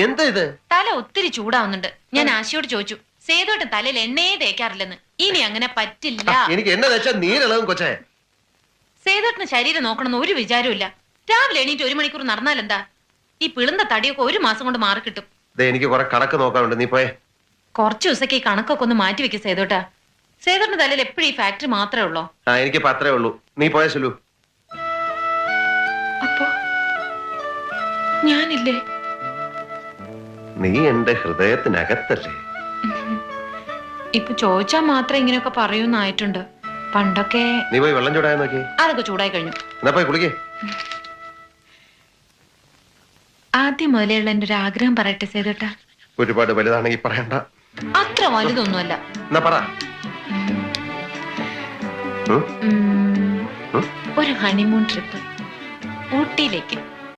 എന്താ ഇത്? തല ഒത്തിരി ചൂടാവുന്നുണ്ട്. ഞാൻ ആശയോട് ചോദിച്ചു, സേതുവേട്ടൻ തലയിൽ എണ്ണയെ തേക്കാറില്ലെന്ന്. ഇനി അങ്ങനെ പറ്റില്ല. എനിക്ക് എന്നെ വെച്ചാൽ നീരിളകും കൊച്ചേ. സേതുവേട്ടന് ശരീരം നോക്കണമെന്ന് ഒരു വിചാരവും ഇല്ല. രാവിലെ എണീറ്റ് 1 മണിക്കൂർ നടന്നാലെന്താ? ഈ പിളുന്ന തടിയൊക്കെ 1 മാസം കൊണ്ട് മാറിക്കിട്ടും. എനിക്ക് കുറെ കണക്ക് നോക്കാനുണ്ട്, നീ പോയെ. കുറച്ചു ദിവസമൊക്കെ ഈ കണക്കൊക്കെ ഒന്ന് മാറ്റി വെക്കും സേതുവേട്ടാ. സേതുവേട്ടന്റെ തലയിൽ എപ്പോഴും ഈ ഫാക്ടറി മാത്രമേ ഉള്ളൂ. എനിക്കിപ്പോ അത്രേ ഉള്ളൂ. നീ പോയ സുലു. അപ്പോ ഞാനില്ലേ? നീ എന്റെ ഹൃദയത്തിനകത്തല്ലേ. ഇപ്പൊ ചോദിച്ചാൽ മാത്രമേ ഇങ്ങനെയൊക്കെ പറയൂന്നായിട്ടുണ്ട്. പണ്ടൊക്കെ നീ പോയി വെള്ളം ചൂടായി നോക്കി. അതൊക്കെ ചൂടായി കഴിഞ്ഞു. എന്നാ പോയി കുളിക്കേ. ആദ്യം മുതലേയുള്ള എന്റെ ഒരു ആഗ്രഹം പറയട്ടെ സേതുവേട്ടാ. ഒരുപാട് വലുതാണെങ്കിൽ പറയണ്ട. അത്ര വലുതൊന്നുമല്ല. എന്നാ പറ. ഒരു ഹണിമൂൺ ട്രിപ്പ് ഊട്ടിയിലേക്ക്.